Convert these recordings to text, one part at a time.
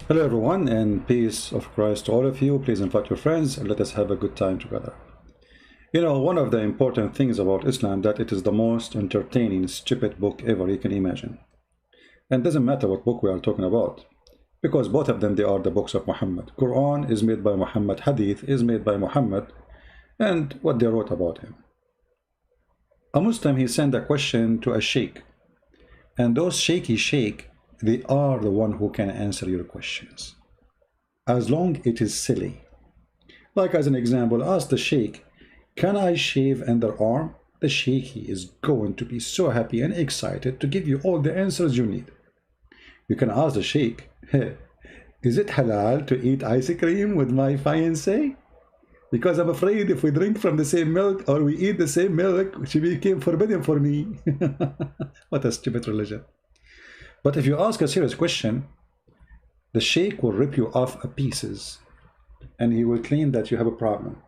Hello everyone, and peace of Christ to all of you. Please invite your friends and let us have a good time together. You know, one of the important things about Islam that it is the most entertaining, stupid book ever you can imagine. And it doesn't matter what book we are talking about, because both of them, they are the books of Muhammad. Quran is made by Muhammad, Hadith is made by Muhammad, and what they wrote about him. A Muslim, he sent a question to a sheikh, and those sheikh, they are the one who can answer your questions, as long it is silly. Like as an example, ask the sheikh, can I shave underarm? The sheikh is going to be so happy and excited to give you all the answers you need. You can ask the sheikh, hey, is it halal to eat ice cream with my fiancée? Because I'm afraid if we drink from the same milk or we eat the same milk, she became forbidden for me. What a stupid religion. But if you ask a serious question, the sheikh will rip you off a pieces and he will claim that you have a problem.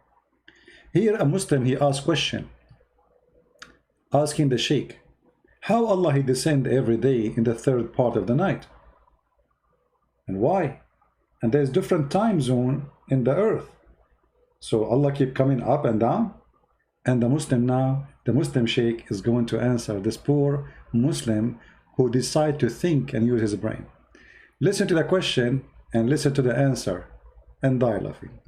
Here a Muslim, he asks question, asking the sheikh, how Allah he descend every day in the third part of the night? And why? And there's different time zone in the earth. So Allah keep coming up and down. And the Muslim now, the Muslim sheikh is going to answer this poor Muslim who decide to think and use his brain. Listen to the question and listen to the answer and die laughing.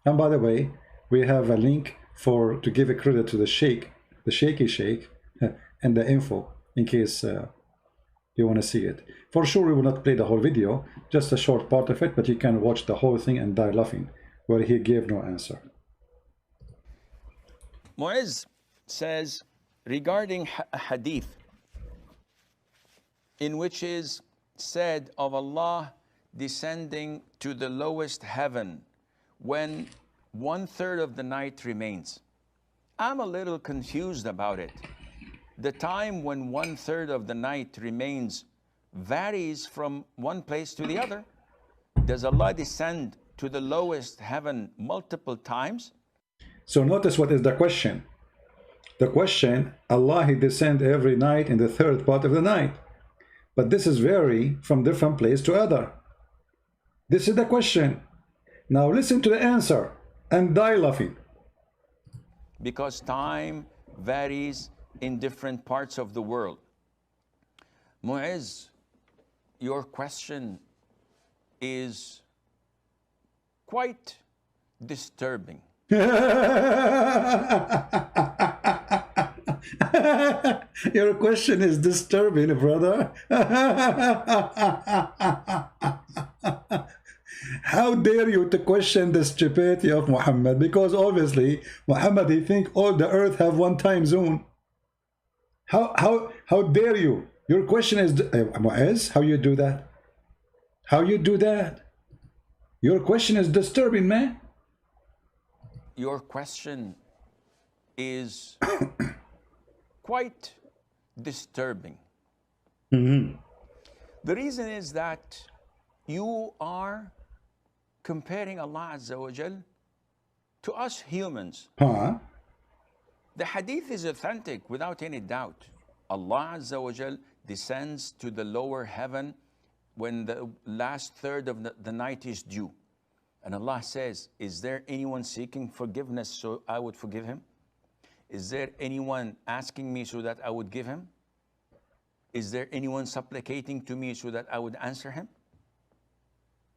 And by the way, we have a link to give a credit to the sheikh, the shaky sheikh, and the info in case you want to see it. For sure, we will not play the whole video, just a short part of it, but you can watch the whole thing and die laughing, where he gave no answer. Mu'izz says regarding a hadith in which is said of Allah descending to the lowest heaven when 1/3 of the night remains. I'm a little confused about it. The time when 1/3 of the night remains varies from one place to the other. Does Allah descend to the lowest heaven multiple times? So notice what is the question. The question, Allah he descend every night in the third part of the night. But this is vary from different place to other. This is the question. Now listen to the answer and die laughing. Because time varies in different parts of the world. Mu'izz, your question is quite disturbing. Your question is disturbing, brother. How dare you to question the stupidity of Muhammad? Because obviously Muhammad he think all the earth have one time zone. How dare you? Your question is Mu'izz, how you do that? How you do that? Your question is disturbing, man. Your question is quite disturbing. Mm-hmm. The reason is that you are comparing Allah Azza wa Jal to us humans. Huh? The hadith is authentic without any doubt. Allah Azza wa Jal descends to the lower heaven when the last third of the night is due. And Allah says, is there anyone seeking forgiveness so I would forgive him? Is there anyone asking me so that I would give him? Is there anyone supplicating to me so that I would answer him?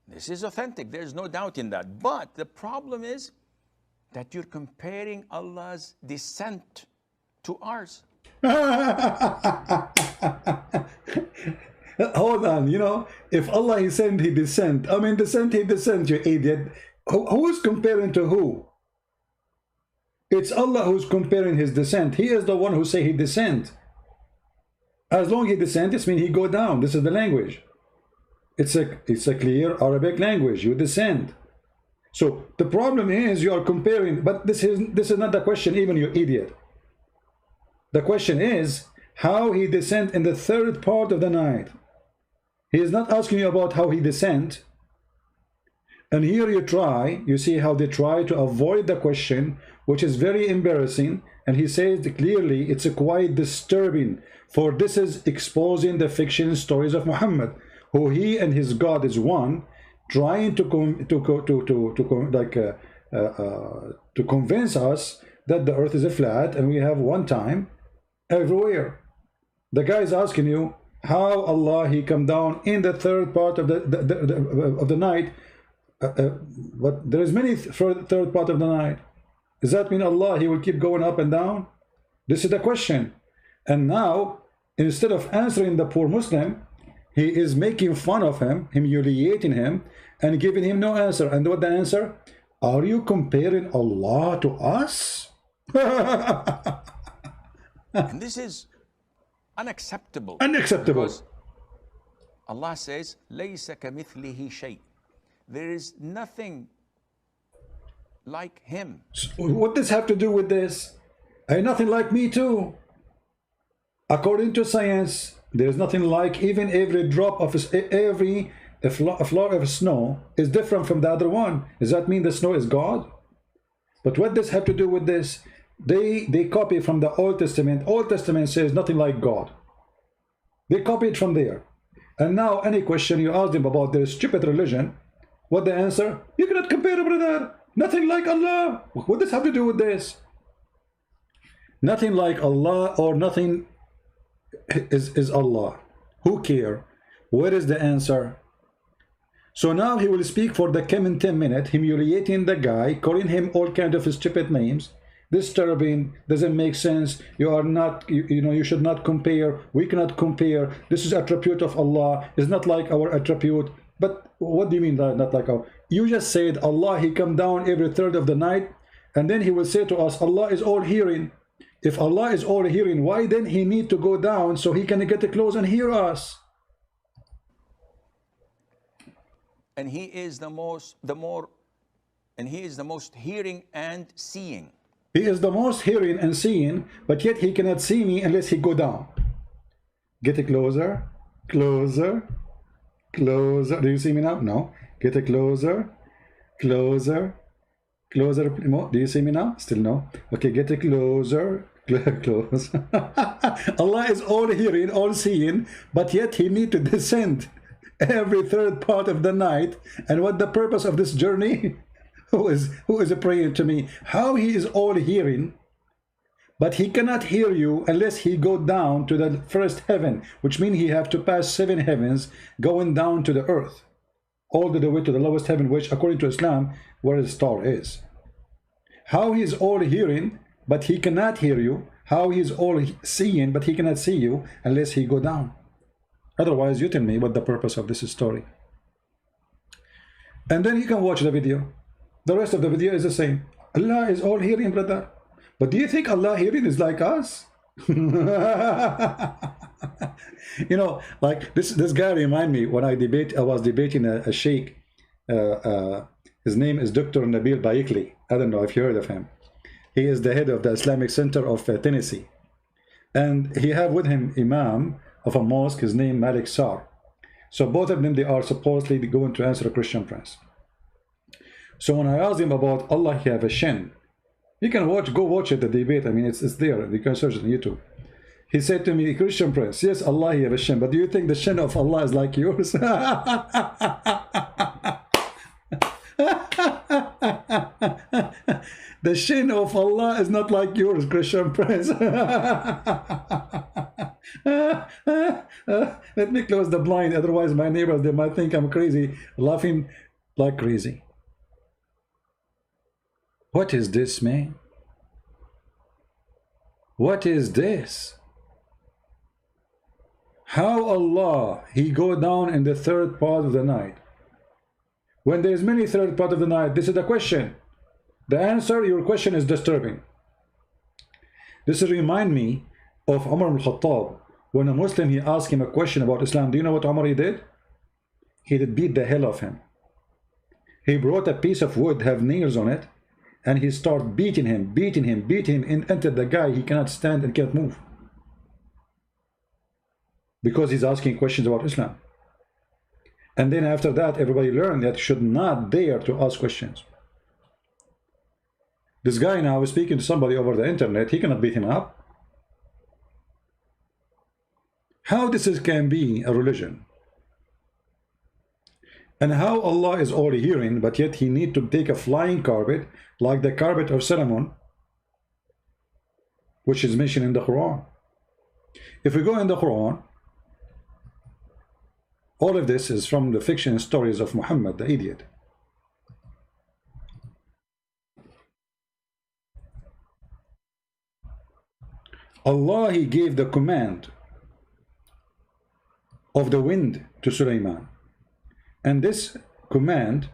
This is authentic. There's no doubt in that. But the problem is that you're comparing Allah's descent to ours. Hold on, you know, if Allah he sent, he descend. I mean, descent, he descend, you idiot. Who is comparing to who? It's Allah who's comparing his descent. He is the one who say he descend. As long as he descend, it means he go down. This is the language. It's a clear Arabic language. You descend. So the problem is you are comparing, but this is not the question, even, you idiot. The question is how he descend in the third part of the night. He is not asking you about how he descend. And here you see how they try to avoid the question, which is very embarrassing. And he says clearly it's quite disturbing, for this is exposing the fiction stories of Muhammad, who he and his God is one, trying to convince us that the earth is flat and we have one time everywhere. The guy is asking you how Allah he come down in the third part of the night, but there is many third part of the night. Does that mean Allah he will keep going up and down? This is the question. And now, instead of answering the poor Muslim, he is making fun of him, humiliating him, and giving him no answer. And what the answer? Are you comparing Allah to us? And this is unacceptable. Unacceptable. Because Allah says, لَيْسَ كَمِثْلِهِ شَيْءٍ. There is nothing like him. So what does have to do with this? Ain't nothing like me too. According to science, there is nothing like, even every drop of a floor of snow is different from the other one. Does that mean the snow is God? But what does have to do with this? They copy from the Old Testament. Old Testament says nothing like God. They copy it from there. And now any question you ask them about their stupid religion, what the answer? You cannot compare, brother. Nothing like Allah. What does have to do with this? Nothing like Allah, or nothing is Allah. Who care? Where is the answer? So now he will speak for the coming 10 minutes, humiliating the guy, calling him all kinds of stupid names, disturbing, doesn't make sense, you are not, you should not compare, we cannot compare, this is attribute of Allah, it's not like our attribute. But what do you mean that not like our? You just said Allah he come down every third of the night, and then he will say to us Allah is all hearing. If Allah is all hearing, why then he need to go down so he can get close and hear us? And he is the most hearing and seeing. He is the most hearing and seeing, but yet he cannot see me unless he go down. Get closer, closer, closer. Do you see me now? No. Get closer, closer, closer. Do you see me now? Still no. Okay, get closer, close. Allah is all hearing, all seeing, but yet he need to descend every third part of the night. And what the purpose of this journey? Who is praying to me? How he is all hearing, but he cannot hear you unless he go down to the first heaven, which means he have to pass 7 heavens going down to the earth, all the way to the lowest heaven, which according to Islam where the star is. How he is all hearing, but he cannot hear you. How he is all seeing, but he cannot see you unless he go down. Otherwise, you tell me what the purpose of this story. And then you can watch the video. The rest of the video is the same. Allah is all hearing, brother. But do you think Allah hearing is like us? Like this guy remind me when I was debating a sheikh. His name is Dr. Nabil Baikli. I don't know if you heard of him. He is the head of the Islamic Center of Tennessee. And he have with him Imam of a mosque, his name Malik Sar. So both of them, they are supposedly going to answer a Christian prince. So when I asked him about Allah, he have a shin. You can go watch it, the debate. I mean, it's there. You can search it on YouTube. He said to me, Christian prince, yes, Allah, he have a shin, but do you think the shin of Allah is like yours? The shin of Allah is not like yours, Christian prince. Let me close the blind, otherwise my neighbors, they might think I'm crazy, laughing like crazy. What is this, man? What is this? How Allah, he go down in the third part of the night? When there is many third part of the night, this is the question. The answer, your question is disturbing. This remind me of Umar al-Khattab. When a Muslim, he asked him a question about Islam. Do you know what Umar he did? He did beat the hell of him. He brought a piece of wood, have nails on it, and he started beating him, until the guy, he cannot stand and can't move. Because he's asking questions about Islam. And then after that, everybody learned that should not dare to ask questions. This guy now is speaking to somebody over the internet, he cannot beat him up. How this can be a religion? And how Allah is all hearing, but yet he need to take a flying carpet, like the carpet of Solomon, which is mentioned in the Quran. If we go in the Quran, all of this is from the fiction stories of Muhammad, the idiot. Allah, he gave the command of the wind to Sulaiman. And this command,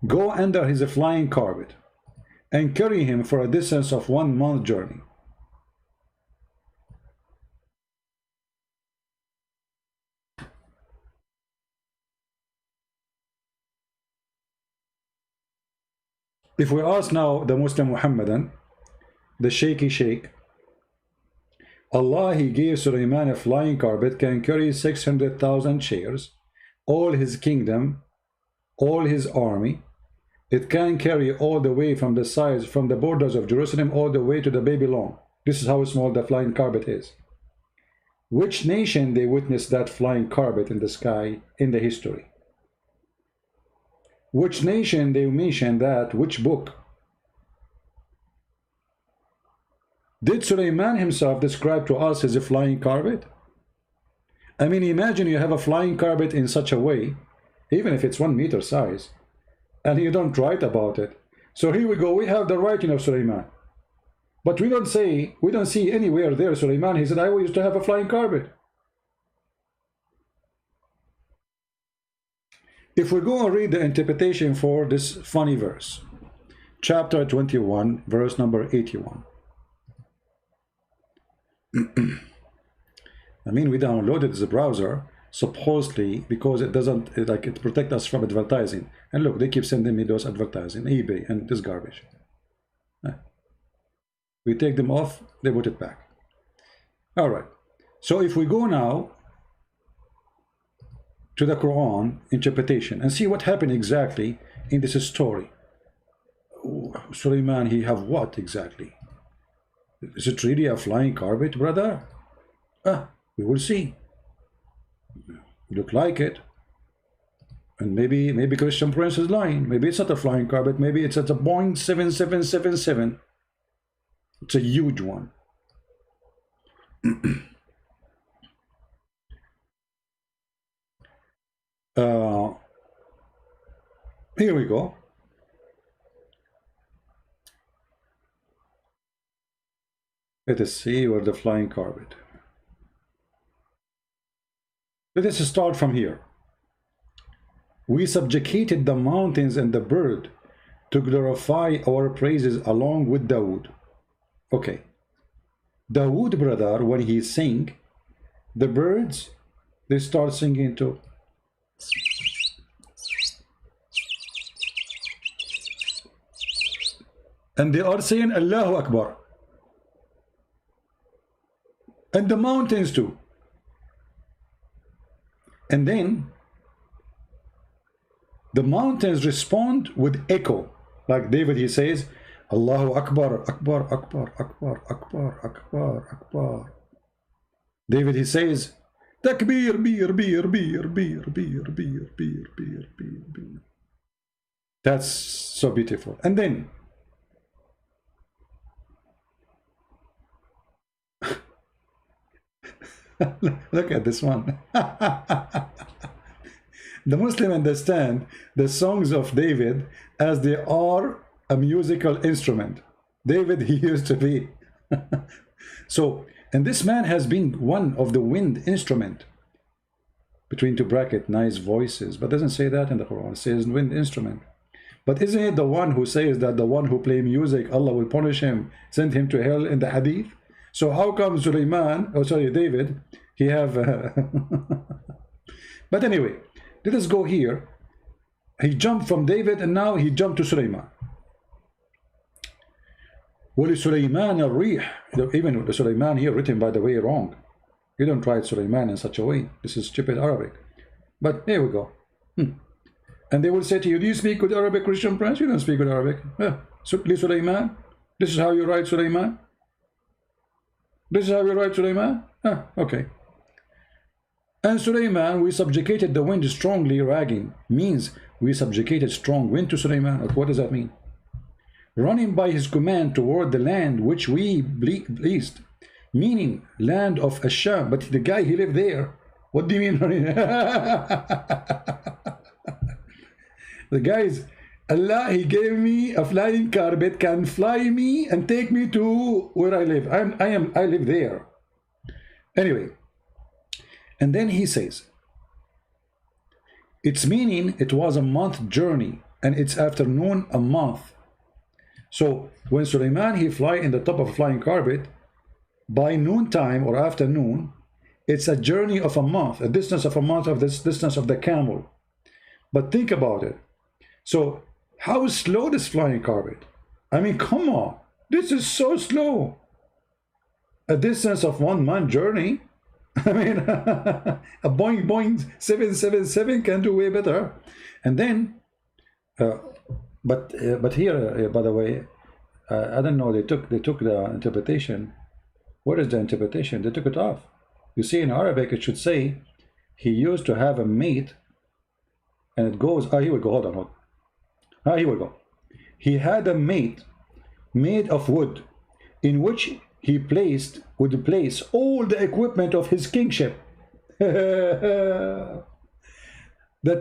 go under his flying carpet and carry him for a distance of 1 month journey. If we ask now the Muslim Muhammadan, the shaky sheikh, Allah, he gave Sulaiman a flying carpet, can carry 600,000 chairs, all his kingdom, all his army. It can carry all the way from the sides, from the borders of Jerusalem, all the way to the Babylon. This is how small the flying carpet is. Which nation they witnessed that flying carpet in the sky in the history? Which nation they mention that? Which book? Did Sulaiman himself describe to us his flying carpet? I mean, imagine you have a flying carpet in such a way, even if it's 1 meter size, and you don't write about it. So here we go, we have the writing of Sulaiman. But we don't see anywhere there Sulaiman, he said, I used to have a flying carpet. If we go and read the interpretation for this funny verse, chapter 21, verse number 81. I mean, we downloaded this browser supposedly because it doesn't, it protects us from advertising. And look, they keep sending me those advertising, eBay and this garbage. We take them off, they put it back. All right. So if we go now to the Quran interpretation and see what happened exactly in this story. Sulaiman, he have what exactly? Is it really a flying carpet, brother? We will see. Look like it. And maybe Christian Prince is lying. Maybe it's not a flying carpet. Maybe it's at a Boeing 7777. It's a huge one. Here we go. Let us see where the flying carpet. Let us start from here. We subjugated the mountains and the bird to glorify our praises along with Dawud. Okay. Dawud, brother, when he sing, the birds, they start singing too. And they are saying Allahu Akbar. And the mountains too. And then the mountains respond with echo. Like David, he says, Allahu Akbar, Akbar, Akbar, Akbar, Akbar, Akbar, Akbar. David, he says, Takbir, beer, beer, beer, beer, beer, beer, beer, beer, beer, beer. That's so beautiful. And then look at this one. The Muslim understand the songs of David as they are a musical instrument. David, he used to be. So, and this man has been one of the wind instrument. Between two bracket, nice voices. But doesn't say that in the Quran. It says wind instrument. But isn't it the one who says that the one who play music, Allah will punish him, send him to hell in the Hadith? So how come Sulaiman, oh sorry, David, he have... But anyway, let us go here. He jumped from David and now he jumped to Sulaiman. وَلِسُلَيْمَانَ الرِّيحِ. Even the Sulaiman here written, by the way, wrong. You don't write Sulaiman in such a way. This is stupid Arabic. But here we go. And they will say to you, do you speak good Arabic, Christian Prince? You don't speak good Arabic. Sulaiman. This is how you write Sulaiman? This is how you write Sulaiman? Okay. And Sulaiman, we subjugated the wind strongly ragging, means we subjugated strong wind to Sulaiman. What does that mean? Running by his command toward the land which we pleased, meaning land of Asham. But the guy, he lived there. What do you mean running? The guys, Allah, he gave me a flying carpet, can fly me and take me to where I live. I live there. Anyway, and then he says, its meaning, it was a month journey, and its afternoon a month. So when Sulaiman, he fly in the top of a flying carpet, by noontime or afternoon, it's a journey of a month, a distance of a month of this distance of the camel. But think about it. So how slow this flying carpet? I mean, come on, this is so slow. A distance of 1 month journey. I mean, a Boeing 777 can do way better. And then, but here, by the way, I don't know. They took the interpretation. What is the interpretation? They took it off. You see, in Arabic, it should say he used to have a mate, and it goes. Ah, here we go. Hold on. Ah, here we go. He had a mate made of wood, in which he would place all the equipment of his kingship. The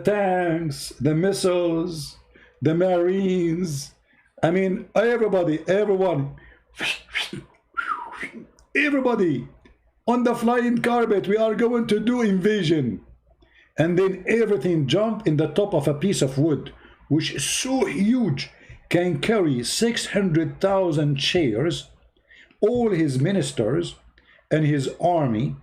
tanks, the missiles, the marines. I mean, everybody on the flying carpet, we are going to do invasion. And then everything jump in the top of a piece of wood, which is so huge, can carry 600,000 chairs, all his ministers and his army,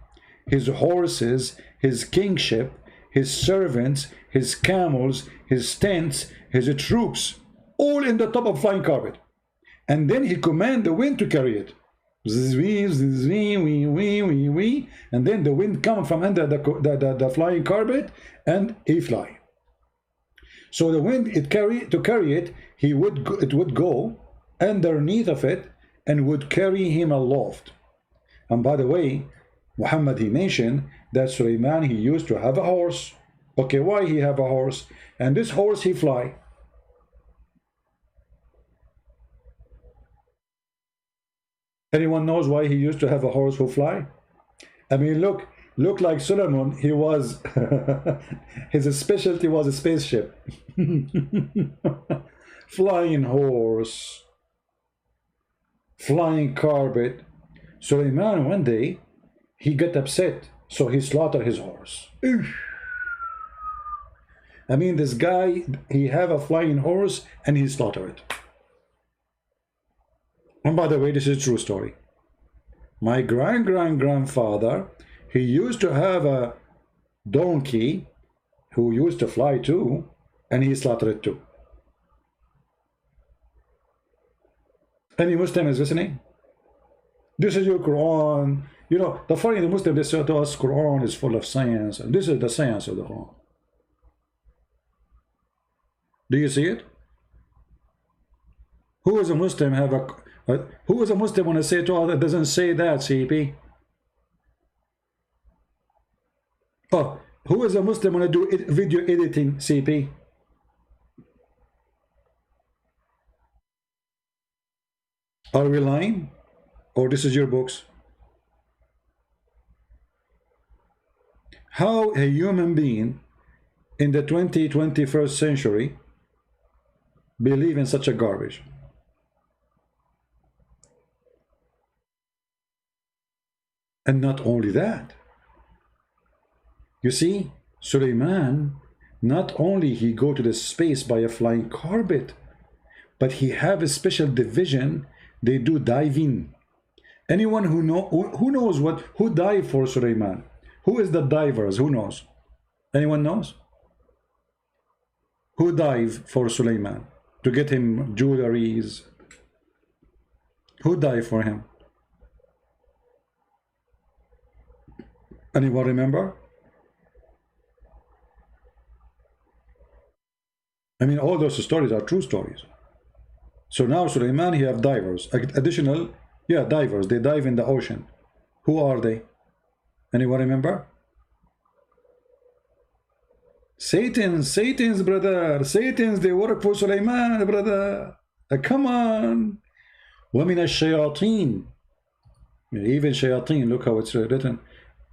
his horses, his kingship, his servants, his camels, his tents, his troops, all in the top of flying carpet. And then he command the wind to carry it. And then the wind comes from under the flying carpet, and he fly. So the wind, it would go underneath of it and would carry him aloft. And by the way, Muhammad, he mentioned that Sulaiman, he used to have a horse. Okay, why he have a horse? And this horse, he fly. Anyone knows why he used to have a horse who fly? I mean, look like Sulaiman, he was, his specialty was a spaceship. Flying horse, flying carpet. Sulaiman, one day, he got upset, so he slaughtered his horse. I mean, this guy, he have a flying horse, and he slaughtered it. And by the way, this is a true story. My grandfather, he used to have a donkey who used to fly too, and he slaughtered it too. Any Muslim is listening? This is your Quran. You know, the funny, the Muslim, they say to us, Quran is full of science, and this is the science of the Quran. Do you see it? Who is a Muslim who is a Muslim want to say to all that doesn't say that, CP? Oh, who is a Muslim want to do video editing, CP? Are we lying? Or this is your books? How a human being in the 21st century believe in such a garbage? And not only that, you see, Sulaiman, not only he go to the space by a flying carpet, but he have a special division. They do diving. Anyone who knows who dive for Sulaiman? Who is the divers? Who knows? Anyone knows? Who dive for Sulaiman to get him jewelries? Who dive for him? Anyone remember? I mean, all those stories are true stories. So now Sulaiman, he have divers, additional, yeah, divers. They dive in the ocean. Who are they? Anyone remember? Satan's brother. Satan's, they work for Sulaiman, brother. Come on. وَمِنَ الشَّيَاطِينَ. Even shayateen, look how it's written.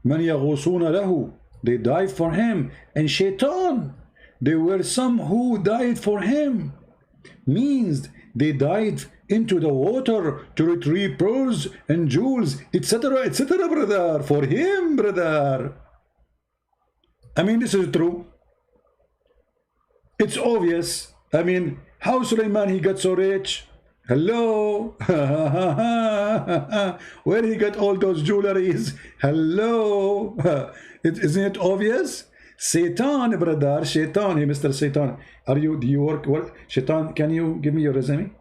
مَنْ يَغُوصُونَ لَهُ. They died for him. And shaitan, there were some who died for him. Means they died into the water to retrieve pearls and jewels, etc., etc., brother. For him, brother. I mean, this is true. It's obvious. I mean, how Sulaiman he got so rich? Hello. Where he got all those jewelries? Hello. Isn't it obvious? Satan, brother. Shaitan. Hey, Mr. Satan. Do you work? Shaitan, can you give me your resume?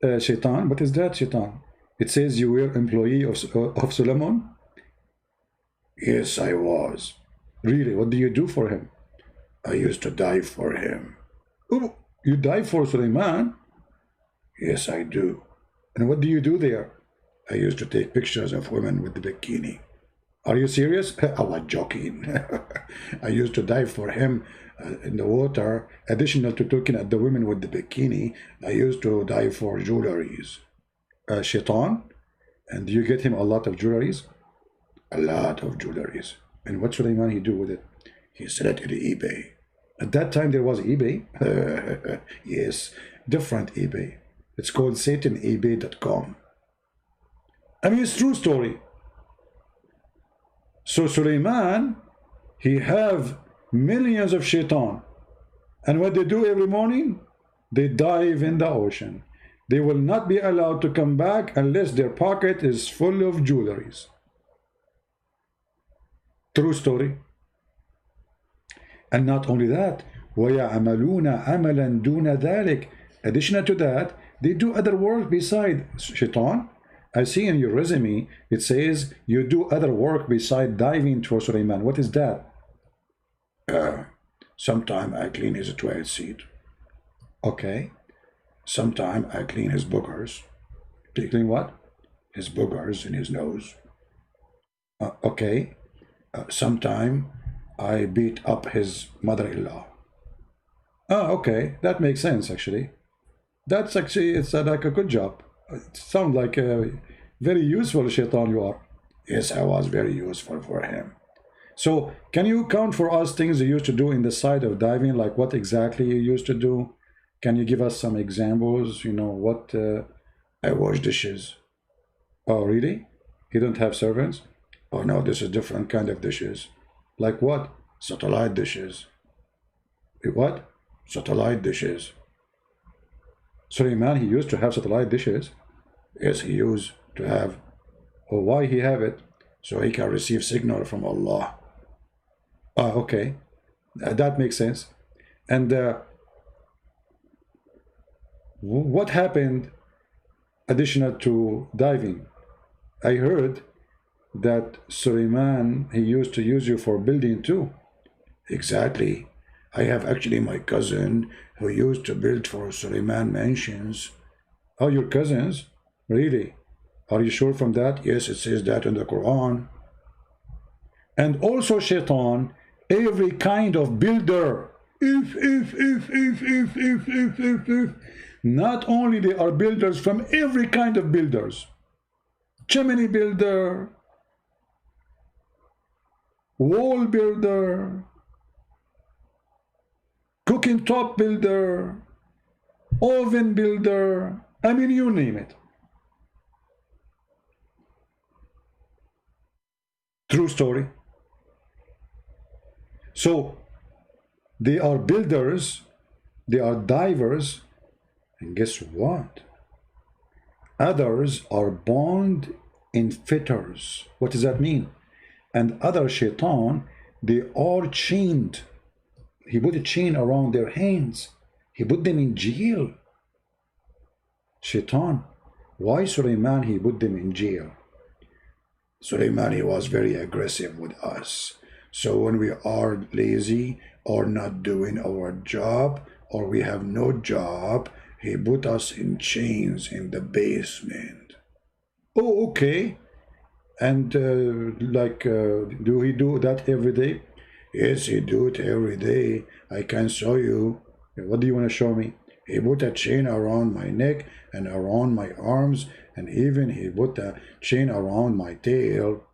Shaitan. What is that, Shaitan? It says you were employee of Sulaiman? Yes, I was. Really? What do you do for him? I used to die for him. Oh, you die for Sulaiman? Yes, I do. And what do you do there? I used to take pictures of women with the bikini. Are you serious? I was joking. I used to dive for him in the water. Additional to looking at the women with the bikini, I used to dive for jewelries. Shaitan? And do you get him a lot of jewelries? A lot of jewelries. And what Sulaiman he do with it? He sell it to the eBay. At that time there was eBay. Yes, different eBay. It's called SatanEBay.com. I mean, it's true story. So Sulaiman, he have millions of shaitan. And what they do every morning? They dive in the ocean. They will not be allowed to come back unless their pocket is full of jewelries. True story. And not only that, وَيَعْمَلُونَ عَمَلًا دُونَ ذَلِكَ. Additional to that, they do other work beside shaitan. I see in your resume, it says you do other work beside diving for Sulaiman. What is that? Sometime I clean his toilet seat. Okay. Sometime I clean his boogers. Do you clean what? His boogers in his nose. Okay. Sometime I beat up his mother-in-law. Okay. That makes sense, actually. That's actually, it's like a good job. It sounds like a very useful shaitan you are. Yes, I was very useful for him. So, can you count for us things you used to do in the side of diving? Like what exactly you used to do? Can you give us some examples? You know, what? I wash dishes. Oh, really? You don't have servants? Oh, no, this is different kind of dishes. Like what? Satellite dishes. What? Satellite dishes. Sulaiman, he used to have satellite dishes. Yes, he used to have. Oh, why he have it? So he can receive signal from Allah. Okay. That makes sense. And what happened additional to diving? I heard that Sulaiman, he used to use you for building too. Exactly. I have actually my cousin who used to build for Sulaiman mansions. Oh, your cousins? Really? Are you sure from that? Yes, it says that in the Quran. And also shaitan, every kind of builder. If. Not only they are builders from every kind of builders. Chimney builder. Wall builder. Cooking top builder. Oven builder. I mean, you name it. True story. So, they are builders, they are divers, and guess what? Others are bound in fetters. What does that mean? And other shaitan, they are chained. He put a chain around their hands. He put them in jail. Shaitan. Why Sulaiman he put them in jail? Sulaiman, he was very aggressive with us. So when we are lazy or not doing our job or we have no job, he put us in chains in the basement. Oh, okay. And do he do that every day? Yes, he do it every day. I can show you. What do you want to show me? He put a chain around my neck and around my arms, and even he put a chain around my tail.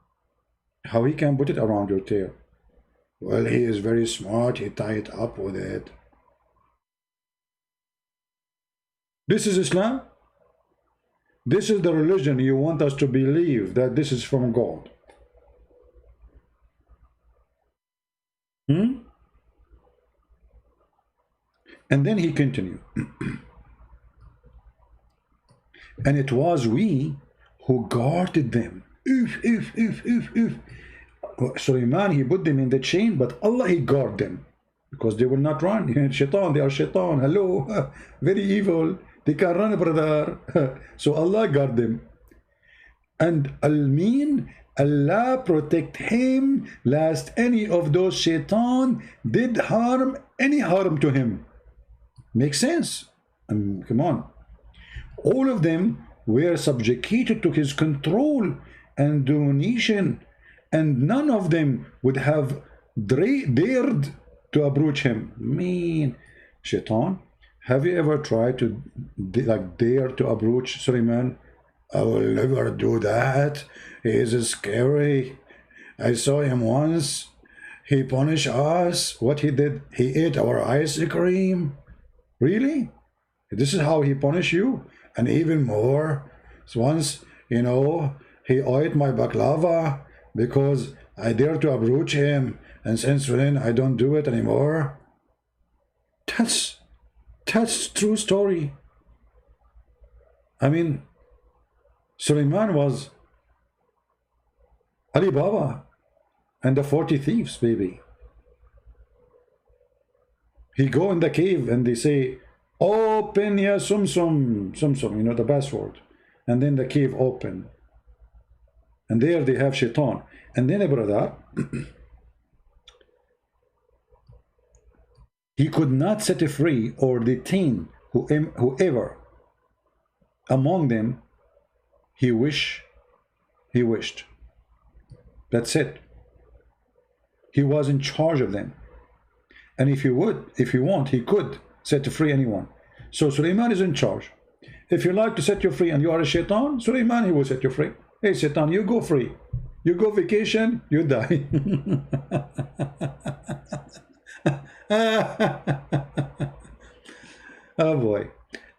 How he can put it around your tail? Well, he is very smart. He tied it up with it. This is Islam. This is the religion you want us to believe that this is from God. And then he continued. And it was we who guarded them. Sulaiman, he put them in the chain, but Allah, he guarded them. Because they will not run. Shaitan, they are shaitan. Hello. Very evil. They can run, brother. So Allah guard them. And al-mean, Allah protect him lest any of those shaitan did any harm to him. Makes sense? Come on. All of them were subjugated to his control and domination, and none of them would have dared to approach him. Mean shaitan, have you ever tried to dare to approach Sulaiman? I will never do that. He is scary. I saw him once. He punished us. What he did? He ate our ice cream. Really? This is how he punished you? And even more. So once, you know, he ate my baklava because I dared to approach him, and since then I don't do it anymore. That's true story. I mean, Sulaiman was Ali Baba and the 40 thieves, baby. He go in the cave and they say, open ya sum sum, you know, the password. And then the cave open. And there they have shaitan. And then, brother, he could not set free or detain whoever among them he wished. That's it. He was in charge of them. And if he want, he could set free anyone. So Sulaiman is in charge. If you like to set you free and you are a shaitan, Sulaiman, he will set you free. Hey, shaitan, you go free. You go vacation, you die. Oh boy.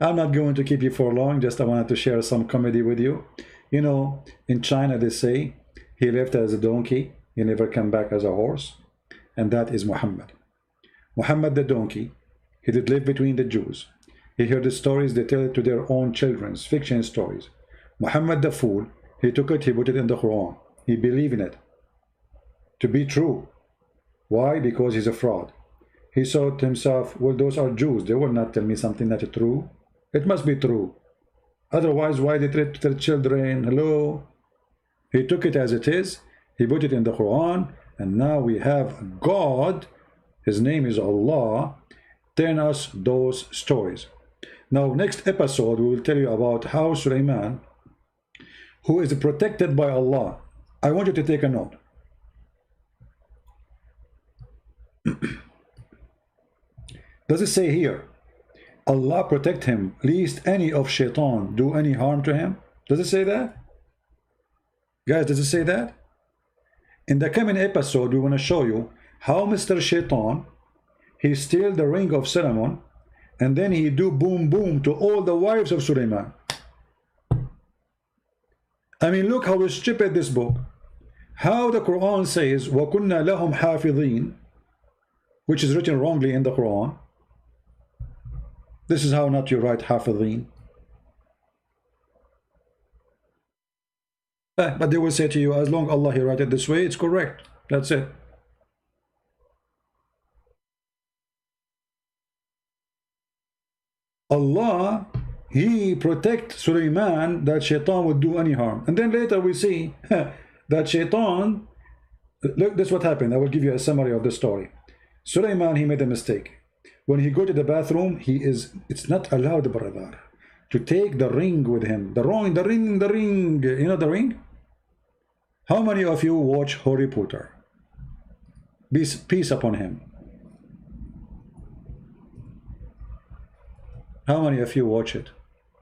I'm not going to keep you for long. Just I wanted to share some comedy with you. You know, in China they say he left as a donkey. He never come back as a horse. And that is Muhammad. Muhammad the donkey. He did live between the Jews. He heard the stories they tell it to their own children's fiction stories. Muhammad the fool. He took it, he put it in the Quran. He believed in it to be true. Why? Because he's a fraud. He thought to himself, well, those are Jews. They will not tell me something that is true. It must be true. Otherwise, why they treat their children? Hello? He took it as it is. He put it in the Quran. And now we have God. His name is Allah. Telling us those stories. Now, next episode, we will tell you about how Sulaiman, who is protected by Allah. I want you to take a note. Does it say here, Allah protect him, lest any of shaitan do any harm to him? Does it say that? Guys, does it say that? In the coming episode, we want to show you how Mr. Shaitan, he steal the ring of Solomon, and then he do boom boom to all the wives of Sulaiman. I mean, look how stupid this book. How the Quran says, وَكُنَّا لَهُمْ حَافِظِينَ, which is written wrongly in the Quran. This is how not you write حافظين. But they will say to you, as long as Allah he write it this way, it's correct. That's it. Allah, he protect Sulaiman that shaitan would do any harm. And then later we see that shaitan, look, this is what happened. I will give you a summary of the story. Sulaiman, he made a mistake. When he go to the bathroom, it's not allowed, brother, to take the ring with him. The ring. You know the ring? How many of you watch Harry Potter? Peace upon him. How many of you watch it?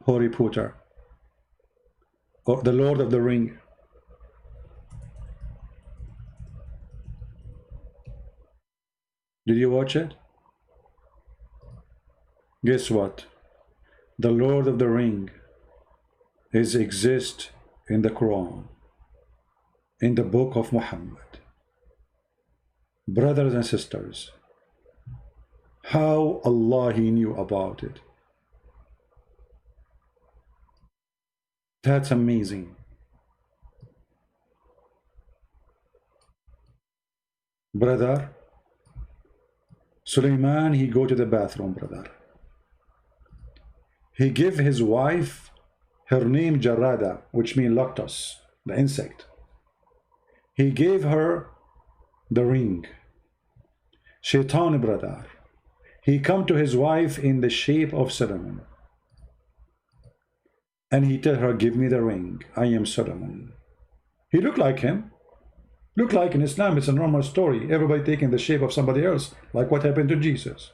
Harry Potter or the Lord of the Ring? Did you watch it? Guess what? The Lord of the Ring exists in the Quran, in the book of Muhammad. Brothers and sisters, how Allah He knew about it. That's amazing. Brother, Sulaiman, he go to the bathroom, brother. He give his wife her name Jarada, which means lotus, the insect. He gave her the ring. Shaitan, brother, he come to his wife in the shape of Solomon. And he tell her, give me the ring. I am Solomon. He looked like him. Look like in Islam, it's a normal story. Everybody taking the shape of somebody else, like what happened to Jesus.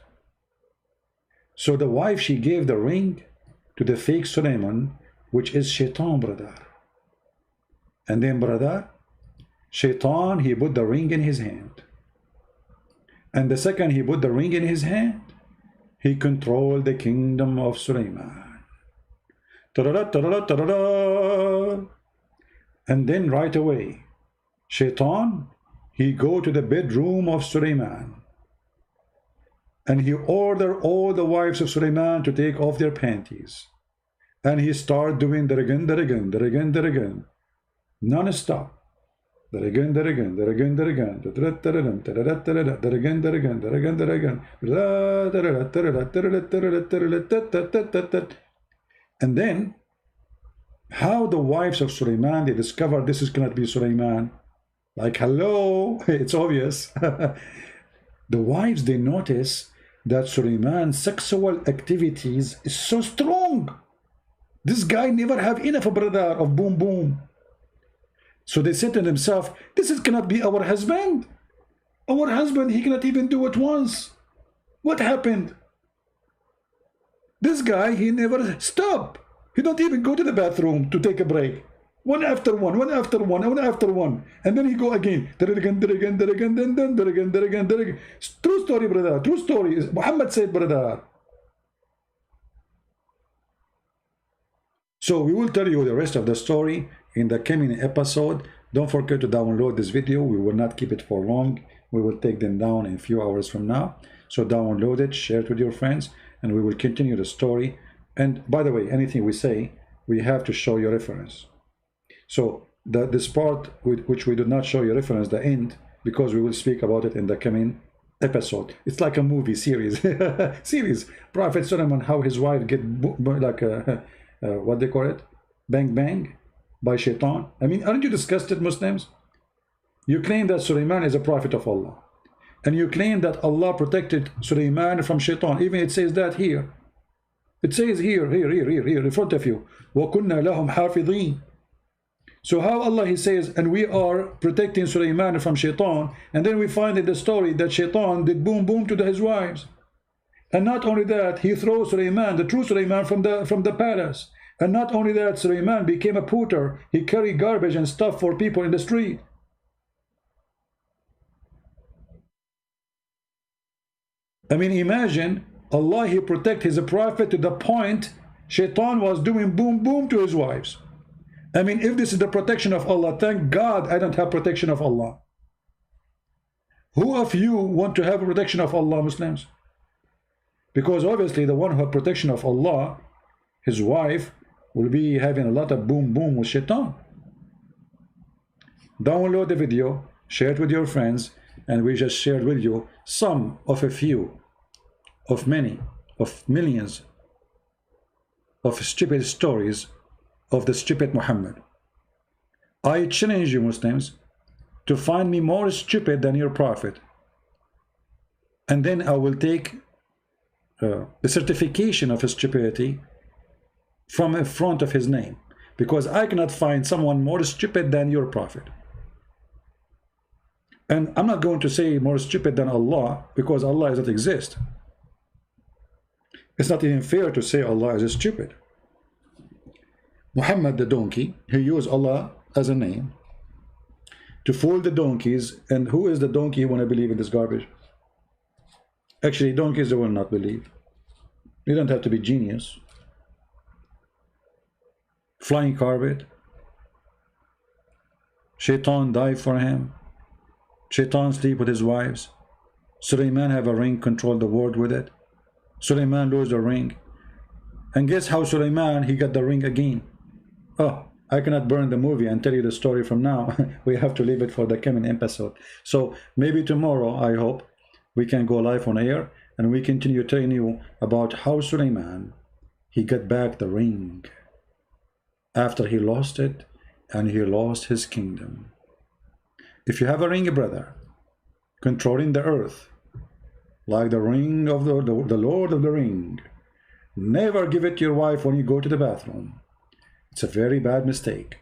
So the wife, she gave the ring to the fake Sulaiman, which is Shaitan, brother. And then, brother, Shaitan, he put the ring in his hand. And the second he put the ring in his hand, he controlled the kingdom of Sulaiman. And then right away, Shaitan, he go to the bedroom of Sulaiman. And he ordered all the wives of Sulaiman to take off their panties. And he start doing that again, non-stop. That again. And then, how the wives of Sulaiman, they discover this cannot be Sulaiman. Like, hello, it's obvious. The wives, they notice that Sulaiman's sexual activities is so strong. This guy never have enough, brother, of boom boom. So they said to themselves, cannot be our husband. Our husband, he cannot even do it once. What happened? This guy, he never stop. He don't even go to the bathroom to take a break. One after one. And then he go again. True story, brother. True story. Muhammad said, brother. So we will tell you the rest of the story in the coming episode. Don't forget to download this video. We will not keep it for long. We will take them down in a few hours from now. So download it, share it with your friends, and we will continue the story. And by the way, anything we say, we have to show you reference. So this part which we do not show you reference, the end, because we will speak about it in the coming episode. It's like a movie series. Prophet Solomon, how his wife get like what they call it, bang bang by Shaitan. I mean, aren't you disgusted, Muslims? You claim that Sulaiman is a prophet of Allah, and you claim that Allah protected Sulaiman from Shaitan. Even it says that here. It says here in front of you, وَكُنَّا لَهُمْ حَافِظِينَ. So how Allah, he says, and we are protecting Sulaiman from Shaitan, and then we find in the story that Shaitan did boom boom to his wives. And not only that, he throws Sulaiman, the true Sulaiman, from the palace. And not only that, Sulaiman became a pooter. He carried garbage and stuff for people in the street. I mean, imagine Allah, he protect his prophet to the point Shaitan was doing boom boom to his wives. I mean, if this is the protection of Allah, thank God I don't have protection of Allah. Who of you want to have a protection of Allah, Muslims? Because obviously the one who has protection of Allah, his wife, will be having a lot of boom boom with Shaitan. Download the video, share it with your friends, and we just shared with you some of a few of many, of millions of stupid stories of the stupid Muhammad. I challenge you, Muslims, to find me more stupid than your prophet, and then I will take the certification of his stupidity from in front of his name, because I cannot find someone more stupid than your prophet. And I'm not going to say more stupid than Allah, because Allah doesn't exist. It's not even fair to say Allah is stupid. Muhammad the donkey, he used Allah as a name to fool the donkeys. And who is the donkey who want to believe in this garbage? Actually, donkeys, they will not believe. You don't have to be genius. Flying carpet. Shaitan died for him. Shaitan sleep with his wives. Sulaiman have a ring, control the world with it. Sulaiman lose the ring. And guess how Sulaiman, he got the ring again. Oh, I cannot burn the movie and tell you the story from now. We have to leave it for the coming episode. So maybe tomorrow, I hope, we can go live on air and we continue telling you about how Sulaiman, he got back the ring after he lost it and he lost his kingdom. If you have a ring, brother, controlling the earth, like the ring of the Lord of the Ring, never give it to your wife when you go to the bathroom. It's a very bad mistake.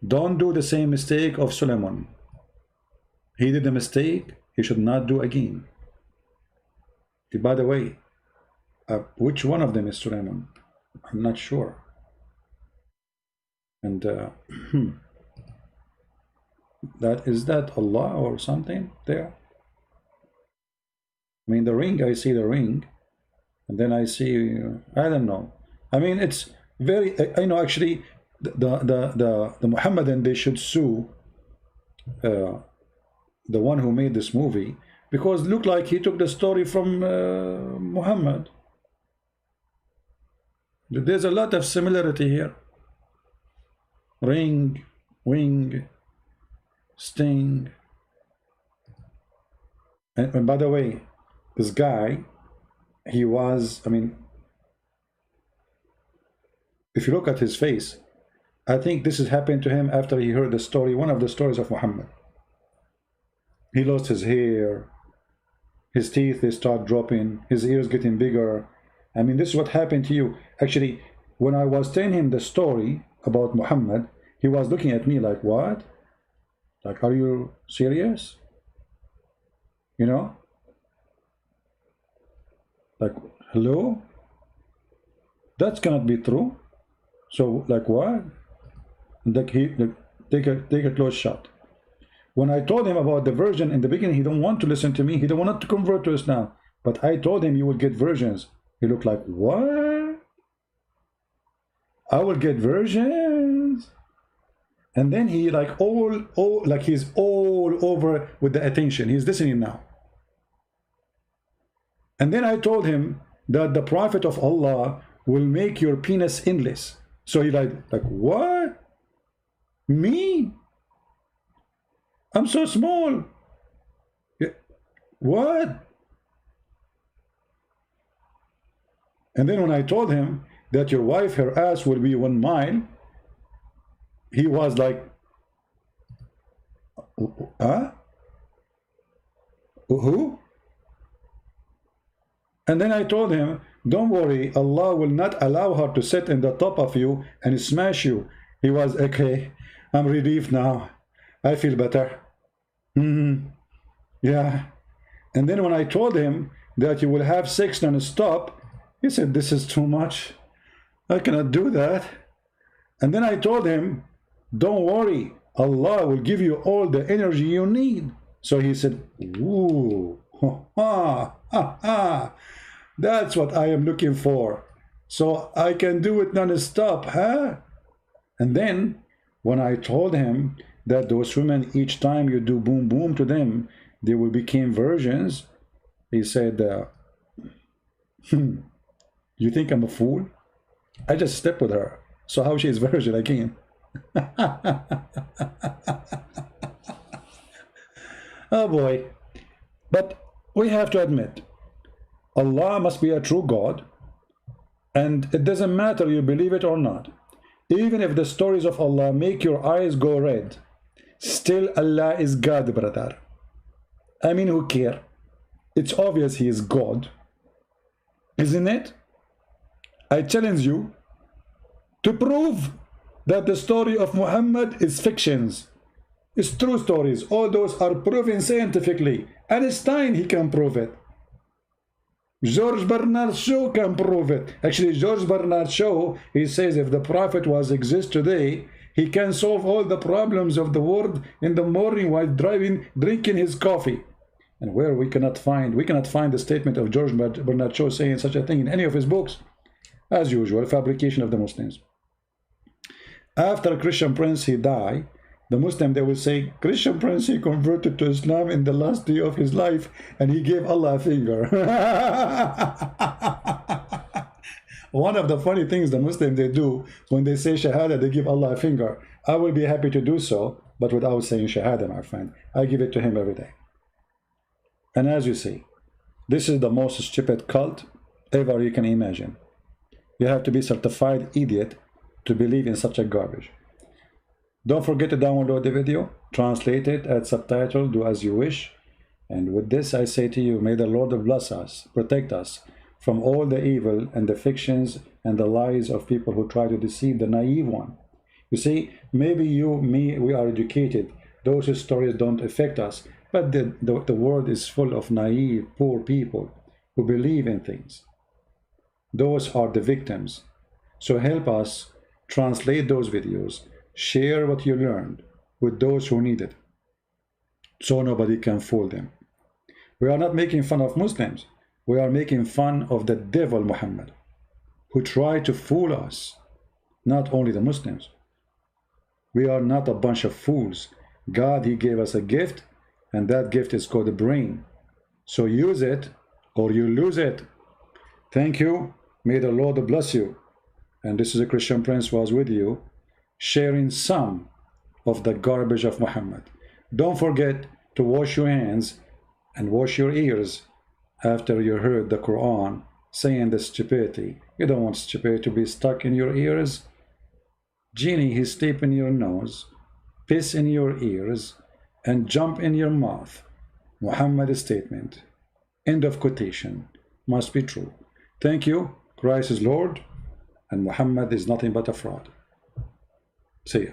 Don't do the same mistake of Sulaiman. He did a mistake he should not do again. By the way, which one of them is Sulaiman? I'm not sure. And is that Allah or something there? I mean, the ring, I see the ring, and then I see, I don't know. I mean, it's very, I know actually the Muhammadan, they should sue the one who made this movie, because it looked like he took the story from Muhammad. There's a lot of similarity here. Ring, wing, sting. And by the way, this guy, he was, I mean, if you look at his face, I think this has happened to him after he heard the story, one of the stories of Muhammad. He lost his hair, his teeth, they start dropping, his ears getting bigger. I mean, this is what happened to you. Actually, when I was telling him the story about Muhammad, he was looking at me like, what? Like, are you serious? You know? Like, hello? That cannot be true. So, like, what? Like, take a close shot. When I told him about the version in the beginning, he don't want to listen to me. He don't want to convert to Islam. But I told him you will get versions. He looked like, what? I will get versions? And then he like like he's all over with the attention. He's listening now. And then I told him that the Prophet of Allah will make your penis endless. So he like what? Me? I'm so small. What? And then when I told him that your wife, her ass will be 1 mile, he was like, huh? Who? And then I told him, don't worry, Allah will not allow her to sit in the top of you and smash you. He was, okay, I'm relieved now. I feel better. Yeah. And then when I told him that you will have sex non-stop, he said, this is too much. I cannot do that. And then I told him, don't worry, Allah will give you all the energy you need. So he said, ooh, ha, ha, ha. That's what I am looking for. So I can do it non-stop, huh? And then when I told him that those women, each time you do boom boom to them, they will become virgins, he said, you think I'm a fool? I just slept with her. So how she is virgin again? Oh boy. But we have to admit, Allah must be a true God, and it doesn't matter you believe it or not. Even if the stories of Allah make your eyes go red, still Allah is God, brother. I mean, who care? It's obvious He is God, isn't it? I challenge you to prove that the story of Muhammad is fictions. It's true stories. All those are proven scientifically. Einstein, he can prove it. George Bernard Shaw can prove it. Actually, George Bernard Shaw, he says if the Prophet was exist today, he can solve all the problems of the world in the morning while driving, drinking his coffee. And where we cannot find the statement of George Bernard Shaw saying such a thing in any of his books. As usual, fabrication of the Muslims. After Christian Prince, he died. The Muslim, they will say, Christian Prince, he converted to Islam in the last day of his life and he gave Allah a finger. One of the funny things the Muslims, they do when they say Shahada, they give Allah a finger. I will be happy to do so, but without saying Shahada, my friend. I give it to him every day. And as you see, this is the most stupid cult ever you can imagine. You have to be certified idiot to believe in such a garbage. Don't forget to download the video, translate it, add subtitle, do as you wish. And with this, I say to you, may the Lord bless us, protect us from all the evil and the fictions and the lies of people who try to deceive the naive one. You see, maybe you, me, we are educated. Those stories don't affect us. But the world is full of naive, poor people who believe in things. Those are the victims. So help us translate those videos. Share what you learned with those who need it, so nobody can fool them. We are not making fun of Muslims. We are making fun of the devil Muhammad, who tried to fool us, not only the Muslims. We are not a bunch of fools. God, he gave us a gift, and that gift is called the brain. So use it, or you lose it. Thank you. May the Lord bless you. And this is a Christian Prince who was with you, sharing some of the garbage of Muhammad. Don't forget to wash your hands and wash your ears after you heard the Quran saying the stupidity. You don't want stupidity to be stuck in your ears. Genie, he sleep in your nose, piss in your ears, and jump in your mouth. Muhammad's statement, end of quotation, must be true. Thank you. Christ is Lord, and Muhammad is nothing but a fraud. See ya.